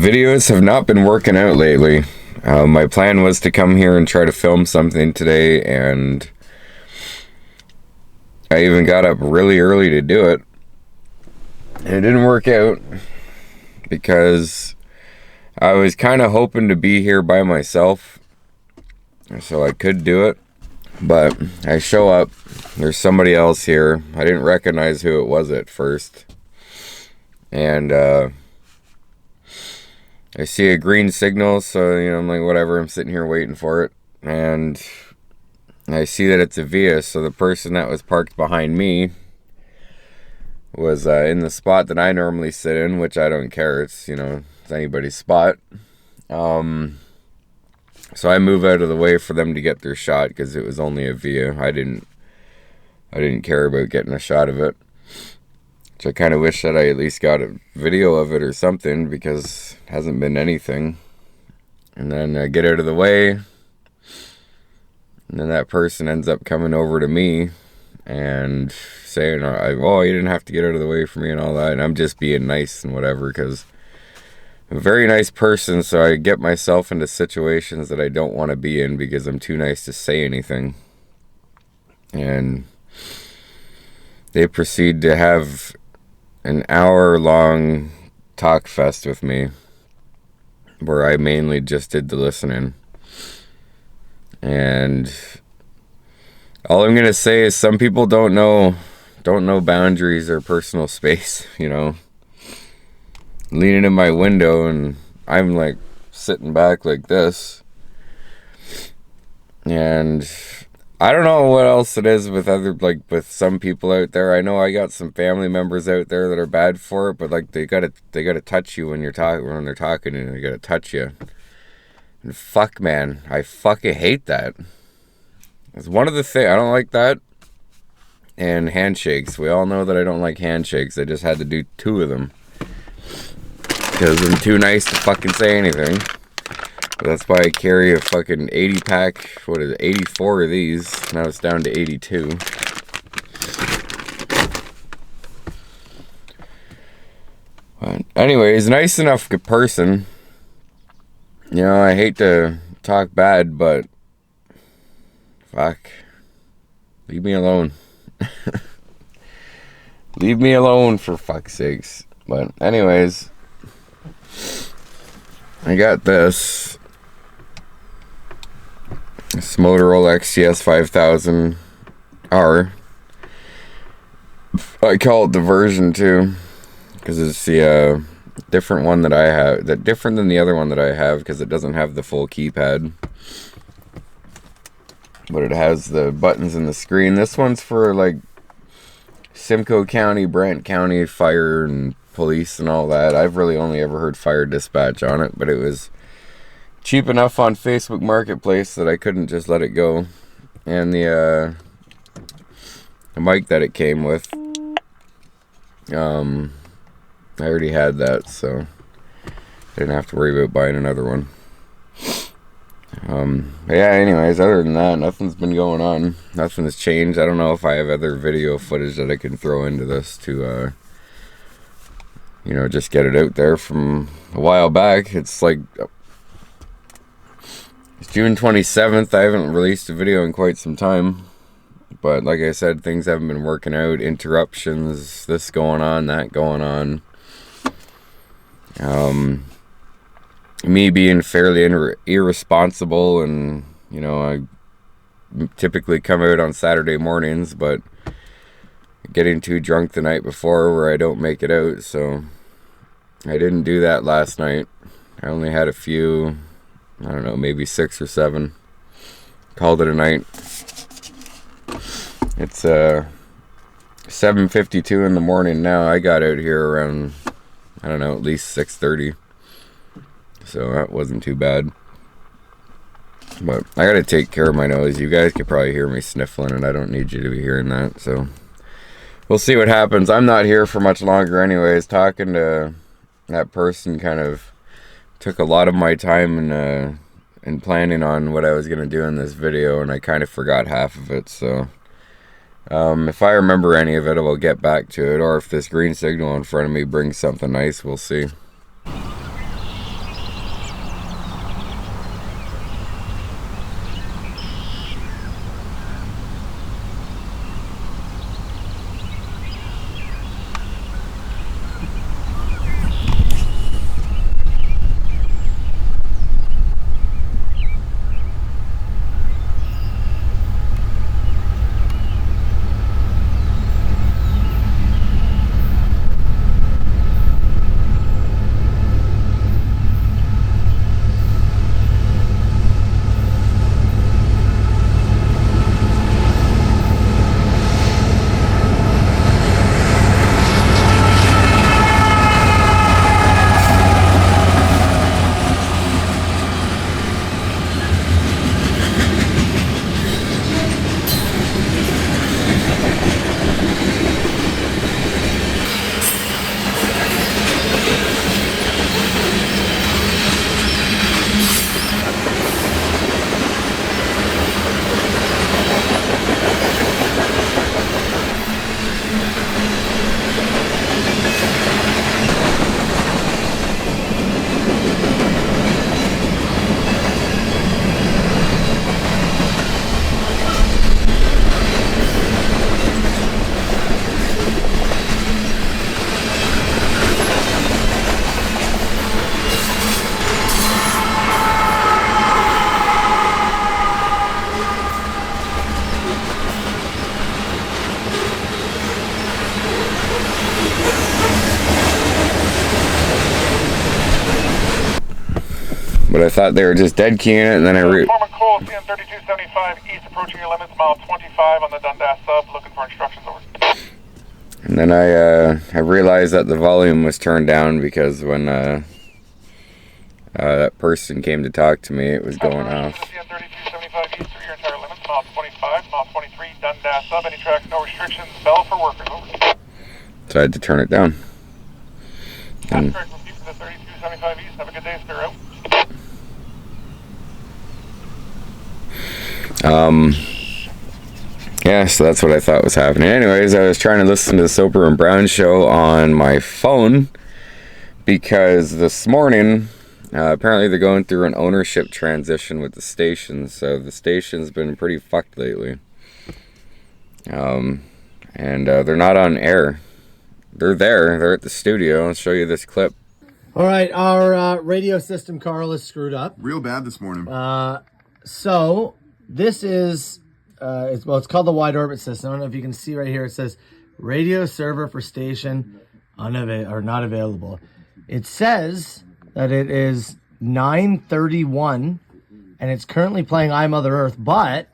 Videos have not been working out lately. My plan was to come here and try to film something today, and I even got up really early to do it. And it didn't work out because I was kind of hoping to be here by myself so I could do it. But I show up, there's somebody else here. I didn't recognize who it was at first. And I see a green signal, so I'm like, whatever, I'm sitting here waiting for it. And I see that it's a Via, so the person that was parked behind me was in the spot that I normally sit in, which I don't care. It's anybody's spot. So I move out of the way for them to get their shot because it was only a Via. I didn't care about getting a shot of it. Which I kind of wish that I at least got a video of it or something, because it hasn't been anything. And then I get out of the way, and then that person ends up coming over to me and saying, oh, you didn't have to get out of the way for me and all that. And I'm just being nice and whatever, because I'm a very nice person, so I get myself into situations that I don't want to be in because I'm too nice to say anything. And they proceed to have an hour-long talk fest with me where I mainly just did the listening. And all I'm going to say is some people don't know boundaries or personal space, Leaning in my window, and I'm like sitting back like this. And I don't know what else it is with with some people out there. I know I got some family members out there that are bad for it, but they gotta touch you when they're talking, and they gotta touch you. And fuck, man, I fucking hate that. It's one of the things I don't like that. And handshakes. We all know that I don't like handshakes. I just had to do 2 of them because I'm too nice to fucking say anything. But that's why I carry a fucking 80 pack, 84 of these. Now it's down to 82. But anyways, nice enough person. I hate to talk bad, but fuck. Leave me alone. Leave me alone, for fuck's sakes. But anyways, I got this Motorola XTS 5000R. I call it the version 2 because it's the different one that I have, different than the other one that I have, because it doesn't have the full keypad, but it has the buttons in the screen. This one's for Simcoe County, Brant County fire and police and all that. I've really only ever heard fire dispatch on it, but it was cheap enough on Facebook Marketplace that I couldn't just let it go. And the mic that it came with, I already had that, so I didn't have to worry about buying another one. Yeah, anyways, other than that, nothing's been going on. Nothing has changed. I don't know if I have other video footage that I can throw into this to, just get it out there from a while back. It's June 27th. I haven't released a video in quite some time. But like I said, things haven't been working out. Interruptions, this going on, that going on. Me being fairly irresponsible, and I typically come out on Saturday mornings, but getting too drunk the night before where I don't make it out, so I didn't do that last night. I only had a few, I don't know, maybe 6 or 7. Called it a night. It's 7:52 in the morning now. I got out here around, I don't know, at least 6:30. So that wasn't too bad. But I gotta take care of my nose. You guys could probably hear me sniffling, and I don't need you to be hearing that. So we'll see what happens. I'm not here for much longer anyways. Talking to that person kind of took a lot of my time in planning on what I was gonna do in this video, and I kind of forgot half of it. So if I remember any of it, I will get back to it. Or if this green signal in front of me brings something nice, we'll see. But I thought they were just dead keying it, and then Foreman Cole, CN 3275 east, approaching your limits, mile 25 on the Dundas sub, looking for instructions, over. And then I realized that the volume was turned down because when that person came to talk to me, it was going off. CN 3275 east through your entire limits, mile 25, mile 23, Dundas sub, any tracks, no restrictions, bell for workers, over. So I had to turn it down. That's correct, repeat for the 3275 east, have a good day, sir, out. Yeah, so that's what I thought was happening. Anyways, I was trying to listen to the Soper and Brown show on my phone because this morning, apparently they're going through an ownership transition with the station, so the station's been pretty fucked lately. And they're not on air. They're at the studio. I'll show you this clip. All right, our radio system, Carl, is screwed up. Real bad this morning. So this is, it's called the wide orbit system. I don't know if you can see right here. It says radio server for station not available. It says that it is 9:31 and it's currently playing I Mother Earth, but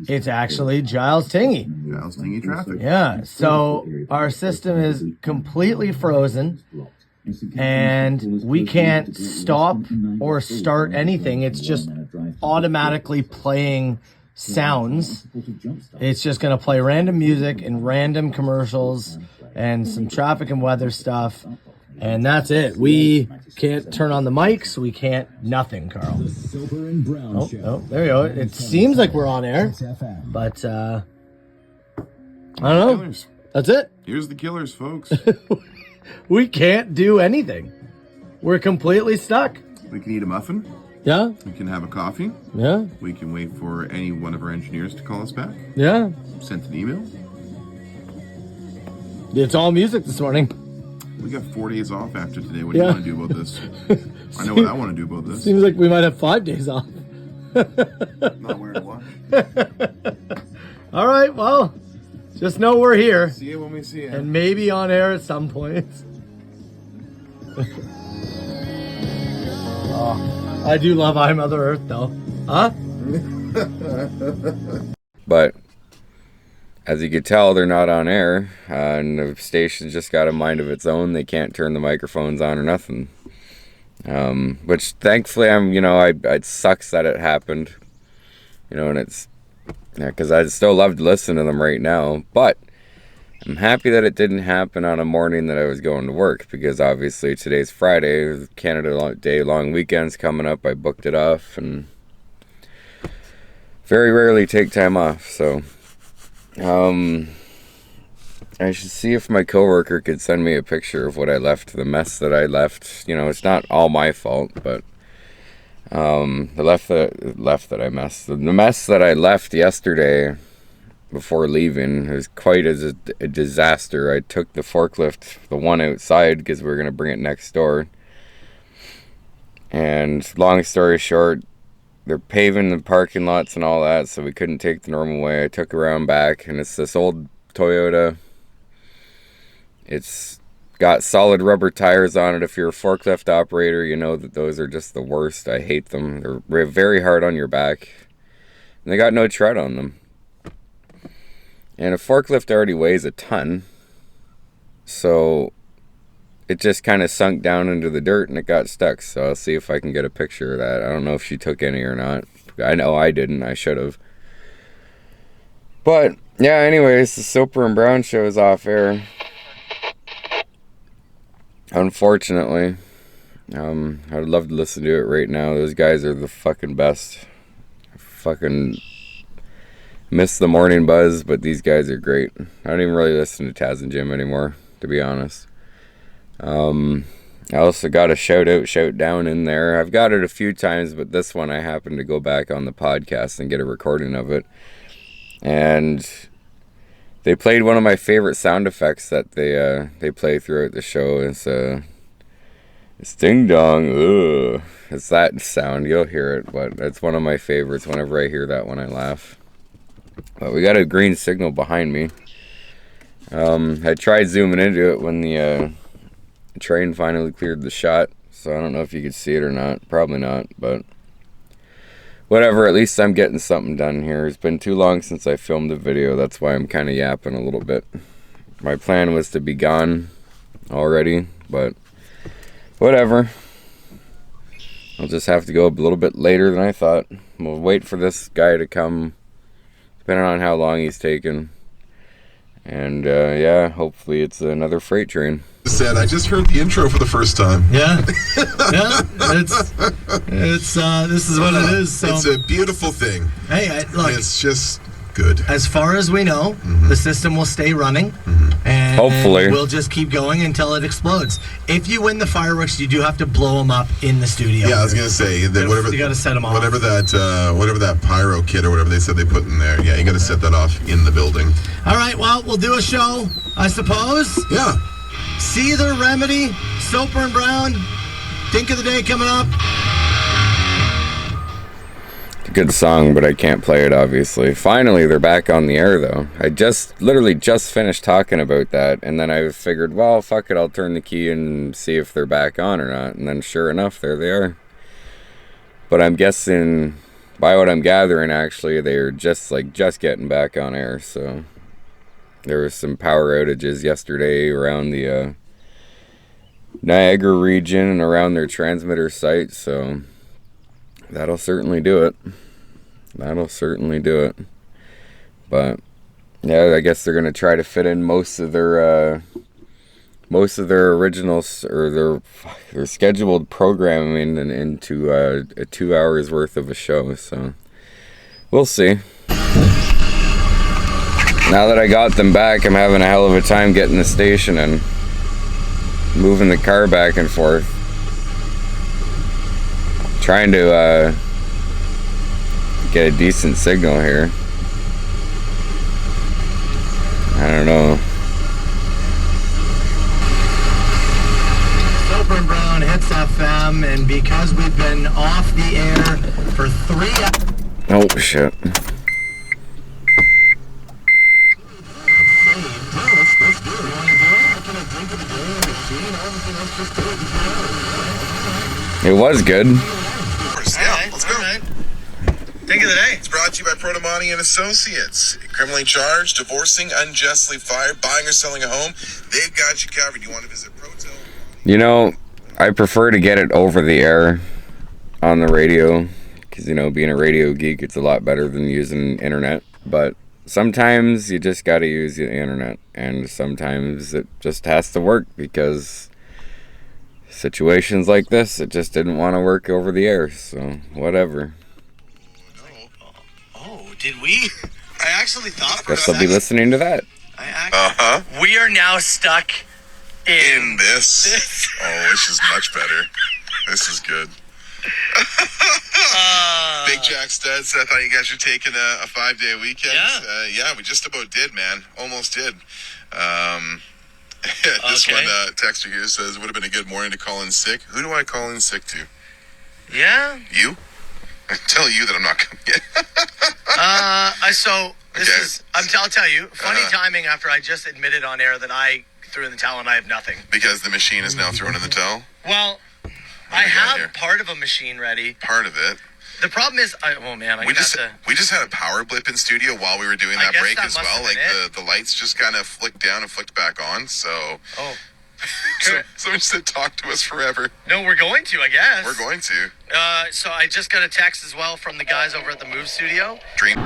it's actually Giles Tingy. Giles Tingy traffic. Yeah, so our system is completely frozen and we can't stop or start anything. It's just automatically playing sounds. It's just going to play random music and random commercials and some traffic and weather stuff. And that's it. We can't turn on the mics. We can't nothing, Carl. Oh, there you go. It seems like we're on air, but I don't know. That's it. Here's the killers, folks. We can't do anything. We're completely stuck. We can eat a muffin. Yeah. We can have a coffee. Yeah. We can wait for any one of our engineers to call us back. Yeah. Sent an email. It's all music this morning. We got 4 days off after today. What do you want to do about this? I know what I want to do about this. Seems like we might have 5 days off. Not wearing a watch. All right, well, just know we're here. See you when we see you. And maybe on air at some point. Oh, I do love I Mother Earth, though. Huh? But as you could tell, they're not on air, and the station's just got a mind of its own. They can't turn the microphones on or nothing. Which thankfully, it sucks that it happened. And it's, because I'd still love to listen to them right now, but I'm happy that it didn't happen on a morning that I was going to work, because obviously today's Friday, Canada Day long weekend's coming up. I booked it off, and very rarely take time off, so I should see if my coworker could send me a picture of what I left, the mess that I left. It's not all my fault, but the mess that I left yesterday before leaving was quite a disaster. I took the forklift, the one outside, because we were going to bring it next door. And long story short, they're paving the parking lots and all that, so we couldn't take the normal way. I took around back, and it's this old Toyota. It's got solid rubber tires on it. If you're a forklift operator, you know that those are just the worst. I hate them. They're very hard on your back, and they got no tread on them. And a forklift already weighs a ton, so it just kind of sunk down into the dirt and it got stuck. So I'll see if I can get a picture of that. I don't know if she took any or not. I know I didn't. I should have. But yeah, anyways, the Soper and Brown show is off air. Unfortunately. I'd love to listen to it right now. Those guys are the fucking best. I fucking miss the morning buzz, but these guys are great. I don't even really listen to Taz and Jim anymore, to be honest. I also got a shout down in there. I've got it a few times, but this one I happened to go back on the podcast and get a recording of it. And they played one of my favorite sound effects that they play throughout the show. It's ding dong. Ugh. It's that sound. You'll hear it, but it's one of my favorites. Whenever I hear that one, I laugh. But we got a green signal behind me. I tried zooming into it when the train finally cleared the shot, so I don't know if you could see it or not. Probably not, but whatever. At least I'm getting something done here. It's been too long since I filmed a video. That's why I'm kind of yapping a little bit. My plan was to be gone already, but whatever. I'll just have to go a little bit later than I thought. We'll wait for this guy to come, depending on how long he's taking. And yeah, hopefully it's another freight train. Said I just heard the intro for the first time. Yeah, yeah. It's this is what it is. So it's a beautiful thing. Hey, look, it's just good. As far as we know, the system will stay running, and hopefully we'll just keep going until it explodes. If you win the fireworks, you do have to blow them up in the studio. Yeah, I was gonna say that whatever you got to set them off. Whatever that pyro kit or whatever they said they put in there. Yeah, you got to set that off in the building. All right. Well, we'll do a show, I suppose. Yeah. Seether, Remedy, Soper and Brown. Think of the Day coming up. It's a good song, but I can't play it, obviously. Finally, they're back on the air, though. I literally just finished talking about that, and then I figured, well, fuck it, I'll turn the key and see if they're back on or not. And then sure enough, there they are. But I'm guessing, by what I'm gathering, actually, they're just getting back on air, so there was some power outages yesterday around the Niagara region and around their transmitter site, so that'll certainly do it. That'll certainly do it. But yeah, I guess they're gonna try to fit in most of their originals or their scheduled programming into a 2 hours worth of a show. So we'll see. Now that I got them back, I'm having a hell of a time getting the station and moving the car back and forth. Trying to get a decent signal here. I don't know. Soper and Brown, HTZ-FM, and because we've been off the air for 3 hours. Oh, shit. It was good. Yeah, let's go. Right. Think of the day. It's brought to you by Protomani and Associates. Criminally charged, divorcing, unjustly fired, buying or selling a home. They've got you covered. You want to visit Proto? You know, I prefer to get it over the air on the radio because, you know, being a radio geek, it's a lot better than using internet. But sometimes you just got to use the internet, and sometimes it just has to work because situations like this, it just didn't want to work over the air, so whatever. Oh, did we? I actually thought for Guess I'll be listening to that. We are now stuck In this. Oh, this is much better. This is good. Big Jack Studs, I thought you guys were taking a 5-day weekend. Yeah. We just about did, man. Almost did. This one texter here says, would have been a good morning to call in sick. Who do I call in sick to? Yeah. You? I tell you that I'm not coming in. So this Okay. is, I'll tell you, funny timing after I just admitted on air that I threw in the towel and I have nothing. Because the machine is now thrown in the towel? Well, I have part of a machine ready. Part of it. The problem is, We just had a power blip in studio while we were doing that break as well. Like the lights just kind of flicked down and flicked back on. So someone said talk to us forever. No, we're going to, I guess. We're going to. So I just got a text as well from the guys over at the Move Studio. Dream.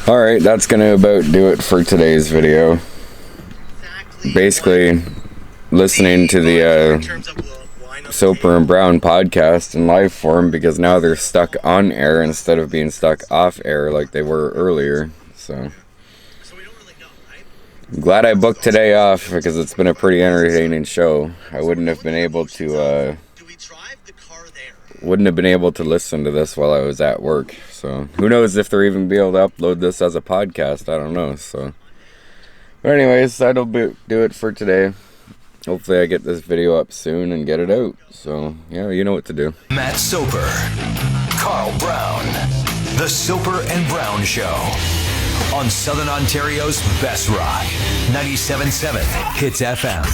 Alright, that's gonna about do it for today's video. Basically, listening to the Soper and Brown podcast in live form, because now they're stuck on air instead of being stuck off air like they were earlier. So I'm glad I booked today off, because it's been a pretty entertaining show. I wouldn't have been able to listen to this while I was at work. So who knows if they're even be able to upload this as a podcast. I don't know. So, but anyways, that'll do it for today. Hopefully I get this video up soon and get it out. So yeah, you know what to do. Matt Soper, Carl Brown, the Soper and Brown Show on Southern Ontario's best rock, 97.7 Hits FM.